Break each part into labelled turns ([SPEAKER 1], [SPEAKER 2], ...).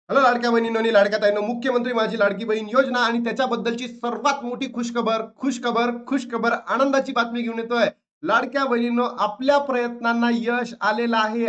[SPEAKER 1] Hello लाडक्या बहिणींनो आणि लाडक्या ताईंनो, मुख्यमंत्री माझी लाडकी बहीण योजना आणि त्याच्याबद्दलची सर्वात मोठी खुशखबर, आनंदाची बातमी घेऊन येतोय. लाडक्या बहिणींनो, आपल्या प्रयत्नांना यश आलेलं आहे.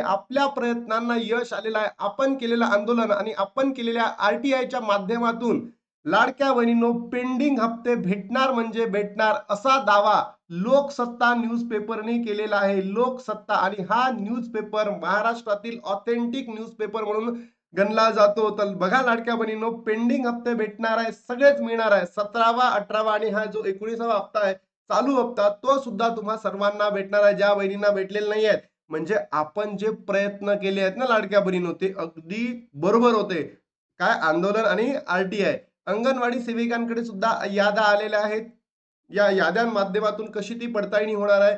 [SPEAKER 1] आपण केलेलं आंदोलन आणि आपण केलेल्या आरटीआयच्या माध्यमातून लाडक्या बहिणींनो, पेंडिंग हप्ते भेटणार म्हणजे भेटणार असा दावा लोकसत्ता न्यूजपेपरने केलेला आहे. लोकसत्ता आणि हा न्यूजपेपर महाराष्ट्रातील ऑथेंटिक न्यूजपेपर म्हणून गणला जातो. तर बघा लाडक्या बहिणींनो, पेंडिंग हप्ते भेटणार आहे, सगळेच मिळणार आहे. 17वा 18वा आणि हा जो 19वा हप्ता आहे, चालू हप्ता, तो सुद्धा तुम्हा सर्वांना भेटणार आहे, ज्या बहिणींना भेटलेले नाही आहेत. म्हणजे आपण जे प्रयत्न केले आहेत ना लाडक्या बहिणींनो, ते अगदी बरोबर होते. काय आंदोलन आणि आरटीआय, अंगणवाडी सेविकांकडे सुद्धा याद्या आलेल्या आहेत. या याद्या माध्यमातून कशी ती पडताळणी होणार आहे,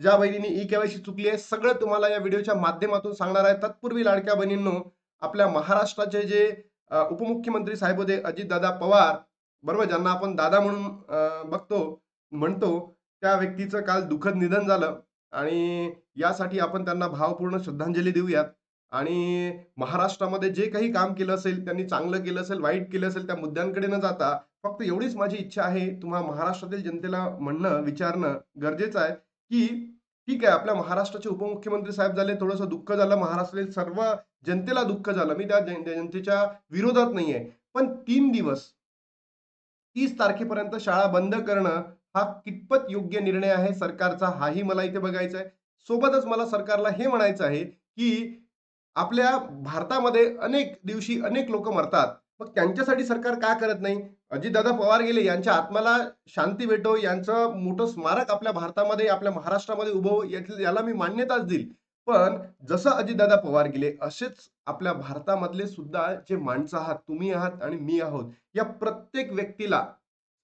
[SPEAKER 1] ज्या बहिणींनी ई केवायसी चुकली आहे, सगळं तुम्हाला या व्हिडिओच्या माध्यमातून सांगणार आहे. तत्पूर्वी लाडक्या बहिणींनो, आपल्या महाराष्ट्राचे जे उपमुख्यमंत्री साहेब होते अजितदादा पवार, बरोबर, ज्यांना आपण दादा म्हणून म्हणतो, त्या व्यक्तीचं काल दुःखद निधन झालं. आणि यासाठी आपण त्यांना भावपूर्ण श्रद्धांजली देऊयात. आणि महाराष्ट्रामध्ये जे काही काम केलं असेल, त्यांनी चांगलं केलं असेल, वाईट केलं असेल, त्या मुद्द्यांकडे न जाता फक्त एवढीच माझी इच्छा आहे, तुम्हा महाराष्ट्रातील जनतेला विचारणं गरजेचं आहे, की ठीक आहे, आपल्या महाराष्ट्राचे उपमुख्यमंत्री साहेब झाले, थोडंसं दुःख झालं, महाराष्ट्रातील सर्व जनतेला दुःख झालं, मी त्या जनतेच्या विरोधात नाहीये. पण 3 दिवस, 30 तारखेपर्यंत शाळा बंद करणं हा कितपत योग्य निर्णय आहे सरकारचा, हाही मला इथे बघायचं आहे. सोबतच मला सरकारला हे म्हणायचं आहे, की आपल्या भारतामध्ये अनेक दिवशी अनेक लोक मरतात. मग त्यांच्यासाठी सरकार का करत नाही? अजितदादा पवार गेले, यांच्या आत्म्याला शांती भेटो, यांचं मोठं स्मारक आपल्या भारतामध्ये, आपल्या महाराष्ट्रामध्ये उभं हो, याला मी मान्यताच देईल. पण जसं अजितदादा पवार गेले, असेच आपल्या भारतामधले सुद्धा जे माणसं आहात, तुम्ही आहात आणि मी आहोत, या प्रत्येक व्यक्तीला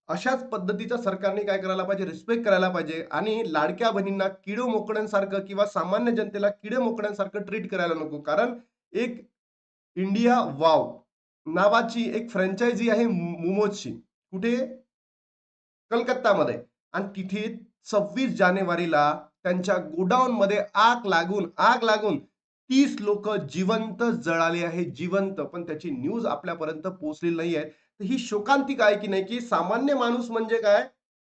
[SPEAKER 1] अशाच पद्धतीच्या सरकारने काय करायला पाहिजे, रिस्पेक्ट करायला पाहिजे. आणि लाडक्या बहिणींना किडो मोकड्यांसारखं किंवा सामान्य जनतेला किडे मोकड्यांसारखं ट्रीट करायला नको. कारण एक इंडिया वाव नावाची एक फ्रँचायझी आहे मोमोजची. कुठे? कलकत्तामध्ये. आणि तिथे 26 जानेवारीला त्यांच्या गोडाऊनमध्ये आग लागून 30 लोक जिवंत जळाले आहेत, जिवंत. पण त्याची न्यूज आपल्यापर्यंत पोहोचलेली नाही आहे. तर ही शोकांतिका आहे की नाही, की सामान्य माणूस म्हणजे काय,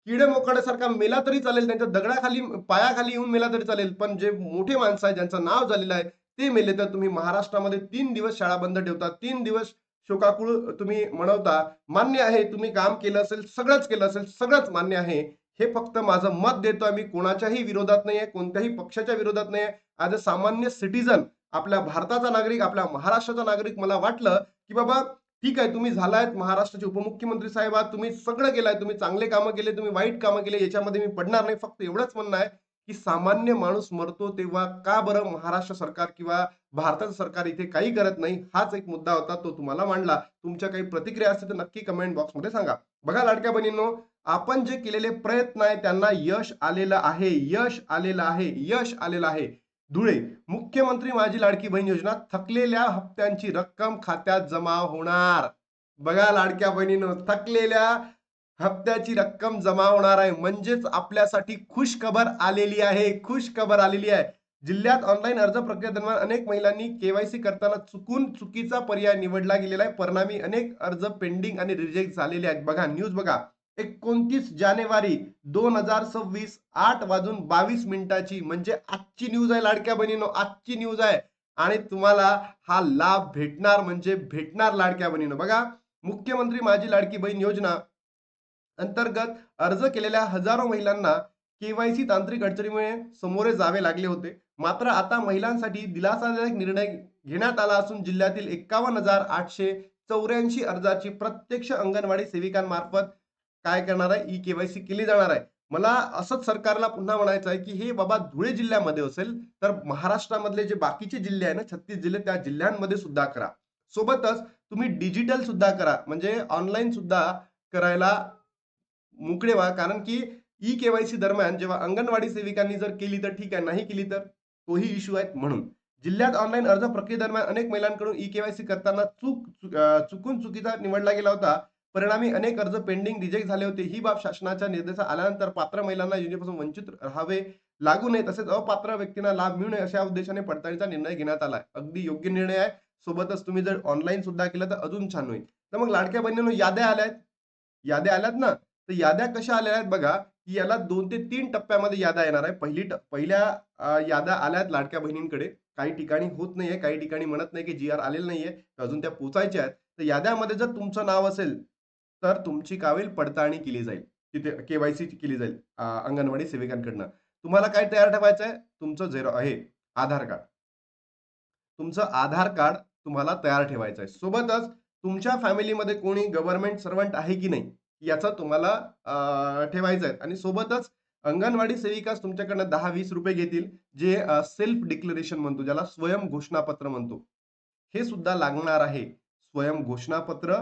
[SPEAKER 1] किडे-मोकाड्यासारखा मेला तरी चालेल, त्यांच्या दगडाखाली, पायाखाली येऊन मेला तरी चालेल. पण जे मोठे माणसं आहेत, ज्यांचं नाव झालेलं आहे, ते मेले. तर तुम्ही महाराष्ट्रामध्ये 3 दिवस शाळा बंद ठेवता, 3 दिवस शोकाकुळ तुम्ही मनवता. मान्य आहे, तुम्ही काम केलं असेल, सगळंच केलं असेल, सगळंच मान्य आहे. हे फक्त माझं मत देतोय मी, कोणाच्याही विरोधात नाहीये, कोणत्याही पक्षाच्या विरोधात नाहीये. ॲज अ सामान्य सिटिझन, आपल्या भारताचा नागरिक, आपल्या महाराष्ट्राचा नागरिक, मला वाटलं की बाबा ठीक आहे, तुम्ही झालायत महाराष्ट्राचे उपमुख्यमंत्री साहेब आहात, तुम्ही सगळं केलंय, तुम्ही चांगले कामं केले, तुम्ही वाईट कामं केले, याच्यामध्ये मी पडणार नाही. फक्त एवढंच म्हणणं आहे, की सामान्य माणूस मरतो तेव्हा का बरं महाराष्ट्र सरकार किंवा भारताचं सरकार इथे काही करत नाही? हाच एक मुद्दा होता, तो तुम्हाला मांडला. तुमच्या काही प्रतिक्रिया असतील तर नक्की कमेंट बॉक्समध्ये सांगा. बघा लाडक्या बहिणींनो, आपण जे केलेले प्रयत्न आहे त्यांना यश आलेलं आहे, यश आलेलं आहे. धुळे, मुख्यमंत्री माझी लाडकी बहीण योजना, थकलेल्या हप्त्यांची रक्कम खात्यात जमा होणार. बघा लाडक्या बहिणींनो, थकलेल्या हप्त्याची रक्कम जमा होणार आहे. म्हणजेच आपल्यासाठी खुश खबर आलेली आहे. जिल्ह्यात ऑनलाईन अर्ज प्रक्रियेदरम्यान अनेक महिलांनी केवायसी करताना चुकून चुकीचा पर्याय निवडला गेलेला आहे. परिणामी अनेक अर्ज पेंडिंग आणि रिजेक्ट झालेले आहेत. बघा न्यूज बघा. 29 जानेवारी 2026, 8:22 म्हणजे आजची न्यूज आहे लाडक्या बहिणींनो, आजची न्यूज आहे. आणि तुम्हाला हा लाभ भेटणार म्हणजे भेटणार लाडक्या बहिणींनो. बघा, मुख्यमंत्री माझी लाडकी बहीण योजना अंतर्गत अर्ज केलेल्या हजारो महिलांना केवायसी तांत्रिक अडचणीमुळे सामोरे जावे लागले होते. मात्र आता महिलांसाठी दिलासादायक निर्णय घेण्यात आला असून जिल्ह्यातील 51,884 अर्जाची प्रत्यक्ष अंगणवाडी सेविकांमार्फत काय करणार आहे, ई केवायसी केली जाणार आहे. मला असंच सरकारला पुन्हा म्हणायचं आहे, की हे बाबा धुळे जिल्ह्यामध्ये असेल तर महाराष्ट्रामधले जे बाकीचे जिल्हे आहे ना, 36 जिल्हे, त्या जिल्ह्यांमध्ये सुद्धा करा. सोबतच तुम्ही डिजिटल सुद्धा करा, म्हणजे ऑनलाईन सुद्धा करायला मोकळे व्हा. कारण की ई केवायसी दरम्यान जेव्हा अंगणवाडी सेविकांनी जर केली तर ठीक आहे, नाही केली तर तोही इश्यू आहे. म्हणून जिल्ह्यात ऑनलाईन अर्ज प्रक्रियेदरम्यान अनेक महिलांकडून ई केवायसी करताना चुकून चुकीचा निवडला गेला होता. परिणामी अनेक अर्ज पेंडिंग, रिजेक्ट झाले होते. ही बाब शासनाच्या निर्देशात आल्यानंतर पात्र महिलांना योजनेपासून वंचित राहावे लागू नये, तसेच अपात्र व्यक्तींना लाभ मिळू नये, अशा उद्देशाने पडताळणीचा निर्णय घेण्यात आला. अगदी योग्य निर्णय आहे. सोबतच तुम्ही जर ऑनलाईन सुद्धा केलं तर अजून छान होईल. तर मग लाडक्या बहिणींनो याद्या आल्यात. याद्या आल्यात ना, तर याद्या कशा आलेल्या आहेत बघा, की याला 2 ते 3 टप्प्यामध्ये याद्या येणार आहे. पहिल्या याद्या आल्यात लाडक्या बहिणींकडे. काही ठिकाणी होत नाहीये, काही ठिकाणी म्हणत नाही, की जी-आर आलेला नाहीये. तर अजून त्या पोहोचायच्या आहेत. तर याद्यामध्ये जर तुमचं नाव असेल, तर तुमची काय होईल पडताळणी केली जाईल. तिथे के-वाय-सी केली जाईल अंगणवाडी सेविकांकडनं. तुम्हाला काय तयार ठेवायचं आहे? तुमचं आधार कार्ड. तुमचं आधार कार्ड तुम्हाला तयार ठेवायचं आहे. सोबतच तुमच्या फॅमिलीमध्ये कोणी गव्हर्नमेंट सर्व्हंट आहे की नाही, याचं तुम्हाला ठेवायचं आहे आणि सोबतच अंगणवाडी सेविकाच तुमच्याकडनं ₹10-20 घेतील, जे सेल्फ डिक्लेरेशन म्हणतो, ज्याला स्वयं घोषणापत्र म्हणतो. हे सुद्धा लागणार आहे. स्वयं घोषणापत्र,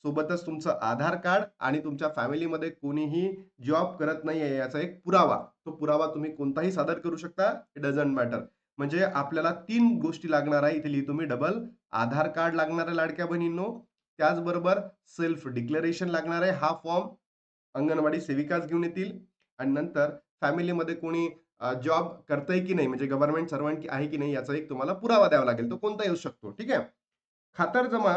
[SPEAKER 1] सोबतच तुमचं आधार कार्ड आणि तुमच्या फॅमिलीमध्ये कोणीही जॉब करत नाहीये याचा एक पुरावा. तो पुरावा तुम्ही कोणताही सादर करू शकता. It doesn't matter. म्हणजे आपल्याला 3 गोष्टी लागणार आहे. इथे लिहितो मी डबल. आधार कार्ड लागणार आहे लाडक्या बहिणींनो. त्याचबरोबर सेल्फ डिक्लेरेशन लागणार आहे. हा फॉर्म अंगणवाडी सेविकाच घेऊन येतील आणि नंतर फॅमिलीमध्ये कोणी जॉब करतंय की नाही, म्हणजे गव्हर्नमेंट सर्व्हंट आहे की नाही, याचा एक तुम्हाला पुरावा द्यावा लागेल. तो कोणताही असू शकतो. ठीक आहे. खातरजमा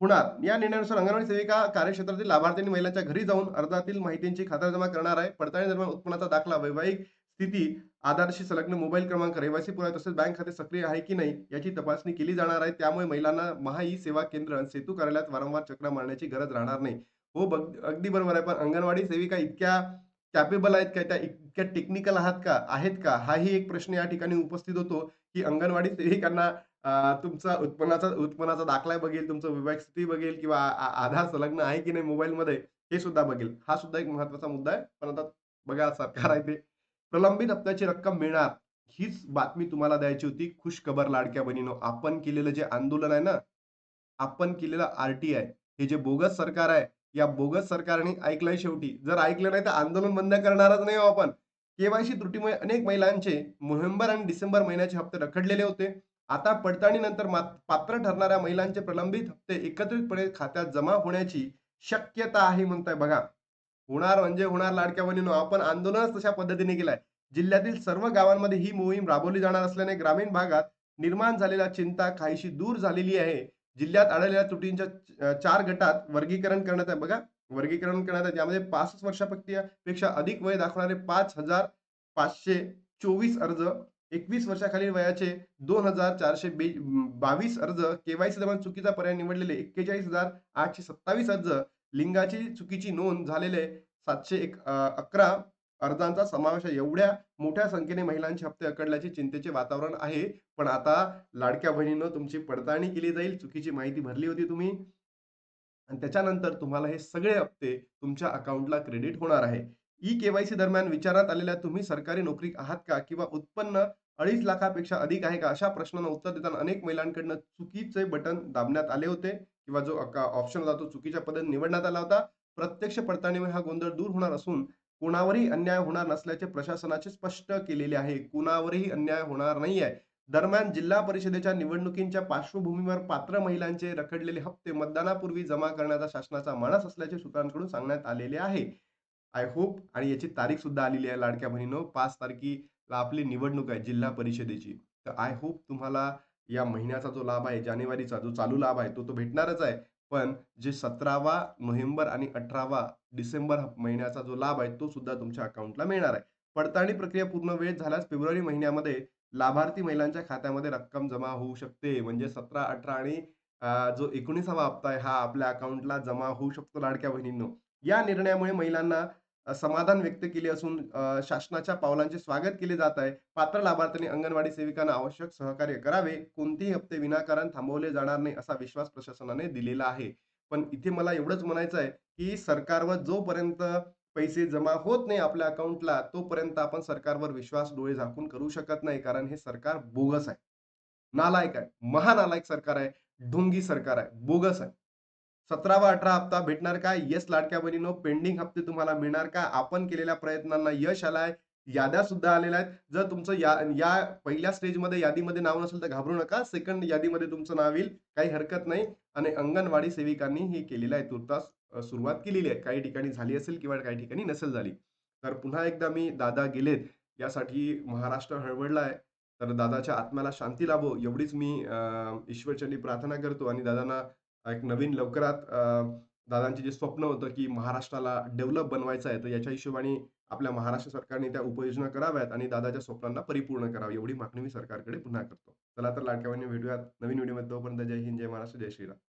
[SPEAKER 1] होणार. या निर्णयानुसार अंगणवाडी सेविका कार्यक्षेत्रातील लाभार्थी महिलांच्या घरी जाऊन अर्जातील माहितींची खातरजमा करणार आहे. पडताळणी दरम्यान उत्पन्नाचा दाखला, वैवाहिक स्थिती, आधारशी संलग्न मोबाईल क्रमांक, रहिवासी पुरावा तसेच बँक खाते सक्रिय आहे की नाही याची तपासणी केली जाणार आहे. त्यामुळे महिलांना महा ई सेवा केंद्र आणि सेतू कार्यालयात वारंवार चक्रा मारण्याची गरज राहणार नाही. हो, अगदी बरोबर आहे. पण अंगणवाडी सेविका इतक्या कॅपेबल आहेत का? त्या इतक्या टेक्निकल आहेत का? हाही एक प्रश्न या ठिकाणी उपस्थित होतो, की अंगणवाडी सेविकांना तुमचा उत्पन्नाचा दाखला बघेल, तुमचं वैवाहिक स्थिती बघेल किंवा आधार संलग्न आहे की नाही मोबाईलमध्ये हे सुद्धा बघेल. हा सुद्धा एक महत्त्वाचा मुद्दा आहे. पण आता बघा सरकार आहे ते. प्रलंबित हप्त्याची रक्कम मिळणार. हीच बातमी तुम्हाला द्यायची होती. खुशखबर लाडक्या बहिणीनो. आपण केलेलं जे आंदोलन आहे ना, आपण केलेलं आर-टी-आय, हे जे बोगस सरकार आहे, या बोगस सरकारने ऐकलंय शेवटी. जर ऐकलं नाही तर आंदोलन बंद करणारच नाही हो आपण. के-वाय-सी त्रुटीमुळे अनेक महिलांचे नोव्हेंबर आणि डिसेंबर महिन्याचे हप्ते रखडलेले होते. आता पडताळणीनंतर पात्र ठरणाऱ्या महिलांचे प्रलंबित हप्ते एकत्रितपणे खात्यात जमा होण्याची शक्यता आहे म्हणताय बघा. होणार म्हणजे होणार लाडक्या बहिणींनो. आपण आंदोलनच तशा पद्धतीने केलंय. जिल्ह्यातील सर्व गावांमध्ये ही मोहीम राबवली जाणार असल्याने ग्रामीण भागात निर्माण झालेल्या चिंता काहीशी दूर झालेली आहे. जिल्ह्यात आढळलेल्या त्रुटींच्या 4 गटात वर्गीकरण करण्यात आहे बघा. वर्गीकरण करण्यात आहे. त्यामध्ये 65 वर्षापेक्षा अधिक वय दाखवणारे 5,524 अर्ज, 21 वर्षाखालील वयाचे 2,422 अर्ज, के-वाय-सी दरम्यान चुकीचा पर्याय निवडलेले 41,827 अर्ज, लिंगाची चुकीची नोंद झालेले 711 अर्जांचा समावेश आहे. एवढ्या मोठ्या संख्येने महिलांचे हप्ते अकडल्याचे चिंतेचे वातावरण आहे. पण आता लाडक्या बहिणींनो तुमची पडताळणी केली जाईल. चुकीची माहिती भरली होती तुम्ही आणि त्याच्यानंतर तुम्हाला हे सगळे हप्ते तुमच्या अकाउंटला क्रेडिट होणार आहे. ई-के-वाय-सी दरम्यान विचारण्यात आलेल्या तुम्ही सरकारी नोकरी आहात का? किंवा उत्पन्न 2.5 लाखापेक्षा अधिक आहे का? अशा प्रश्नांना उत्तर देताना अनेक महिलांकडून चुकीचे बटन दाबण्यात आले होते किंवा जो ऑप्शन होता तो चुकीच्या पद्धतीने निवडण्यात आला होता. प्रत्यक्ष पडताळणीमुळे हा गोंधळ दूर होणार असून कोणावरही अन्याय होणार नसल्याचे प्रशासनाचे स्पष्ट केलेले आहे. कुणावरही अन्याय होणार नाहीये. दरम्यान जिल्हा परिषदेच्या निवडणुकींच्या पार्श्वभूमीवर पात्र महिलांचे रखडलेले हप्ते मतदानापूर्वी जमा करण्याचा शासनाचा मानस असल्याचे सूत्रांकडून सांगण्यात आलेले आहे. आय होप आणि याची तारीख सुद्धा आलेली आहे लाडक्या बहिणीनो. 5 तारखेला आपली निवडणूक आहे जिल्हा परिषदेची. तर आय होप तुम्हाला या महिन्याचा जो लाभ आहे, जानेवारीचा जो चालू लाभ आहे, तो भेटणारच आहे. पण जे 17 नोव्हेंबर आणि 18 डिसेंबर महिन्याचा जो लाभ आहे, तो सुद्धा तुमच्या अकाउंटला मिळणार आहे. पडताळणी प्रक्रिया पूर्ण वेळ झाल्यास फेब्रुवारी महिन्यामध्ये लाभार्थी महिलांच्या खात्यामध्ये रक्कम जमा होऊ शकते. म्हणजे 17, 18 आणि जो 19वा हप्ता आहे, हा आपल्या अकाउंटला जमा होऊ शकतो लाडक्या बहिणींनो. या निर्णयामुळे महिलांना समाधान व्यक्त केले असून शासनाच्या पावलांचे स्वागत केले जात आहे. पात्र लाभार्थ्यांनी अंगणवाडी सेविकांना आवश्यक सहकार्य करावे. कोणतेही हप्ते विनाकारण थांबवले जाणार नाही असा विश्वास प्रशासनाने दिलेला आहे. पण इथे मला एवढंच म्हणायचं आहे, की सरकारवर जोपर्यंत पैसे जमा होत नाही आपल्या अकाउंटला, तोपर्यंत आपण सरकारवर विश्वास डोळे झाकून करू शकत नाही. कारण हे सरकार बोगस आहे. नालायक आहे. महानालायक सरकार आहे. ढोंगी सरकार आहे. बोगस आहे. 17वा 18 हप्ता भेटणार का? येस लाडक्या बहिणींनो, पेंडिंग हप्ते तुम्हाला मिळणार का? आपण केलेल्या प्रयत्नांना यश आलंय. याद्या सुद्धा आलेल्या आहेत. जर तुमचं या या पहिल्या स्टेजमध्ये यादीमध्ये नाव नसेल तर घाबरू नका. सेकंड यादीमध्ये तुमचं नाव येईल. काही हरकत नाही आणि अंगणवाडी सेविकांनी हे केलेलं आहे. तुर्तास सुरुवात केलेली आहे. काही ठिकाणी झाली असेल किंवा काही ठिकाणी नसेल झाली. तर पुन्हा एकदा मी दादा गेलेत यासाठी महाराष्ट्र हळबळला आहे. तर दादाच्या आत्म्याला शांती लाभो एवढीच मी ईश्वरचरणी प्रार्थना करतो आणि दादांना एक नवीन लवकरात दादांचे जे स्वप्न होतं, की महाराष्ट्राला डेव्हलप बनवायचं आहे, तर याच्या हिशोबाने आपल्या महाराष्ट्र सरकारने त्या उपाययोजना कराव्यात आणि दादाच्या स्वप्नांना परिपूर्ण करावं, एवढी मागणी मी सरकारकडे पुन्हा करतो. चला तर लाडक्या बहिणींनो भेटूयात नवीन व्हिडिओमध्ये. तोपर्यंत जय हिंद, जय महाराष्ट्र, जय श्रीराम.